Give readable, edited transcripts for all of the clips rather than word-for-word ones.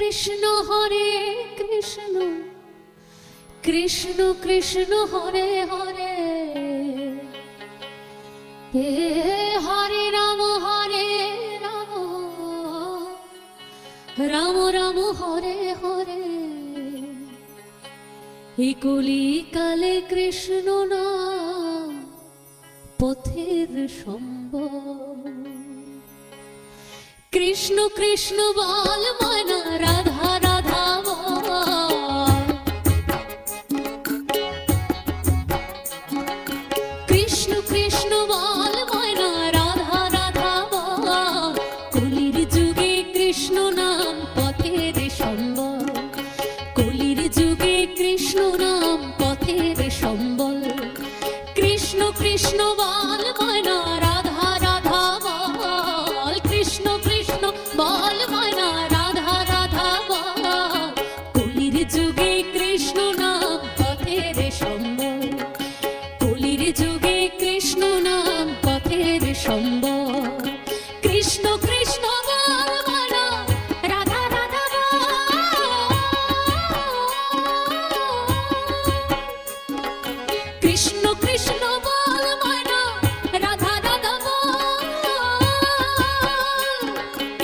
কৃষ্ণ হরে কৃষ্ণ কৃষ্ণ কৃষ্ণ হরে হরে হরে রাম রাম রাম হরে হরে এই কলিকালে কৃষ্ণ নাম পথের সম্বল। কৃষ্ণ কৃষ্ণ বল মনা রাধা রাধা বল, কৃষ্ণ কৃষ্ণ বল মনা রাধা রাধা বল। কলির যুগে কৃষ্ণ নাম পথের সম্বল, কলির যুগে কৃষ্ণ নাম পথের সম্বল। কৃষ্ণ কৃষ্ণ বল মনা রাধা রাধা বল, কৃষ্ণ কৃষ্ণ বল মনা রাধা রাধা বল। কলির যুগে কৃষ্ণ নাম পথের সম্বল, কলির যুগে কৃষ্ণ নাম পথের সম্বল। কৃষ্ণ কৃষ্ণ বল মনা রাধা রাধা বল, কৃষ্ণ কৃষ্ণ বল মনা রাধা রাধা বল।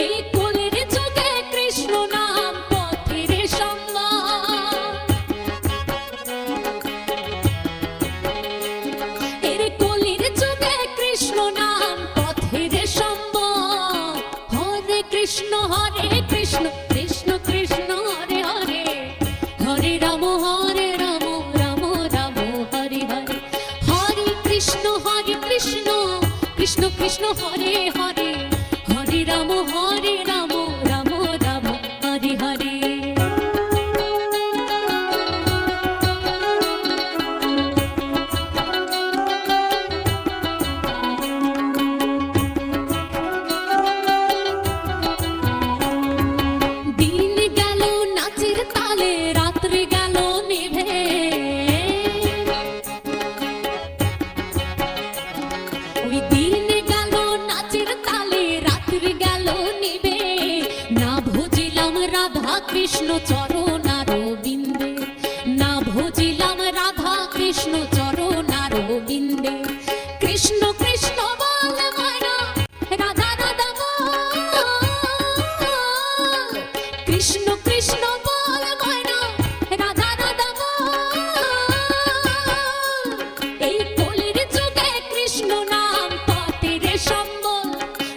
এই কলির যুগে কৃষ্ণ নাম পথের সম্বল, এর কলির যুগে কৃষ্ণ নাম পথের সম্বল। হরে কৃষ্ণ কৃষ্ণ কৃষ্ণ হরে হরে, হরে রাম রাম রাম হরে হরে। হরে কৃষ্ণ কৃষ্ণ কৃষ্ণ হরে হরে, হরে রাম রাম রাম হরে হরে। দিন গেল নাচের তালে, রাত্রে গেল নিভে, ওই দিন গেল নাচের তালে, রাত্রে গেল নিভে। না ভজিলাম রাধা কৃষ্ণ চরণার বিন্দে, না ভজিলাম রাধা কৃষ্ণ চরণার বিন্দে। কৃষ্ণ কৃষ্ণ বল মনা রাধা রাধা বল, কৃষ্ণ কৃষ্ণ বল মনা রাধা রাধা বল। এই কলির যুগে কৃষ্ণ নাম পথের সম্বল,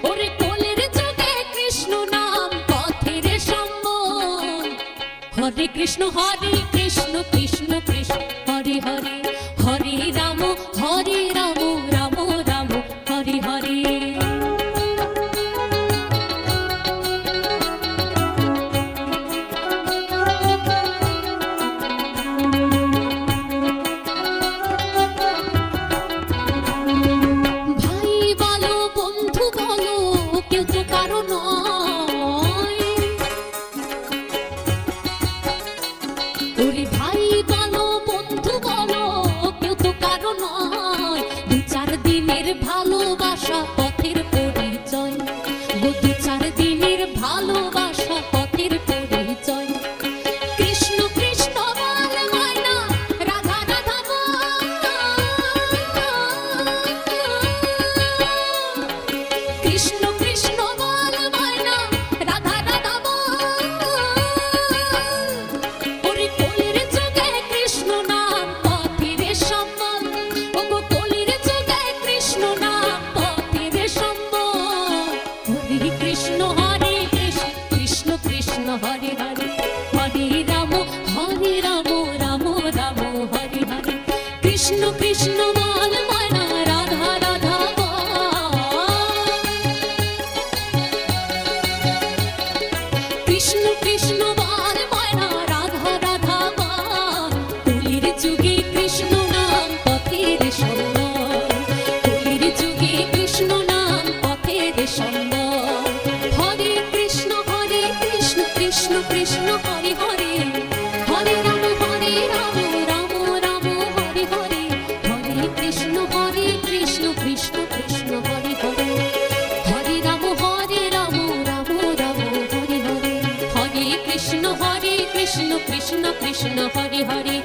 ওরে কলির যুগে কৃষ্ণ নাম পথের সম্বল। হরে কৃষ্ণ কৃষ্ণ কৃষ্ণ হরে হরে, হরে রাম রাম রাম হরে হরে। ভাই বলো বন্ধু বলো কেউ তো কারো নয়, ওরে ভাই বলো বন্ধু বলো কেউ তো কারো নয়। দু চার দিনের ভালোবাসা পথের পরিচয়, দু চার দিনের ভালোবাসা পথের পরিচয়। কৃষ্ণ কৃষ্ণ বল মনা রাধা রাধা বল, কৃষ্ণ কৃষ্ণ বল মনা রাধা রাধা বল। ওরে কলির যুগে কৃষ্ণ নাম পথের সম্বল, ওগো কলির যুগে কৃষ্ণ নাম পথের সম্বল। হরে কৃষ্ণ কৃষ্ণ কৃষ্ণ হরে হরে, হরে রাম রাম রাম হরে হরে। কৃষ্ণ কৃষ্ণ বল মনা রাধা রাধা বল, কৃষ্ণ কৃষ্ণ বল মনা রাধা রাধা বল। কলির যুগে কৃষ্ণ নাম পথের সম্বল, কলির যুগে কৃষ্ণ নাম পথের সম্বল। হরে কৃষ্ণ কৃষ্ণ কৃষ্ণ হরে হরে, হরে রাম রাম রাম হরে হরে। হরে কৃষ্ণ কৃষ্ণ কৃষ্ণ হরে হরে, হরে রাম রাম রাম হরে হরে। হরে কৃষ্ণ হরে কৃষ্ণ কৃষ্ণ কৃষ্ণ হরে হরে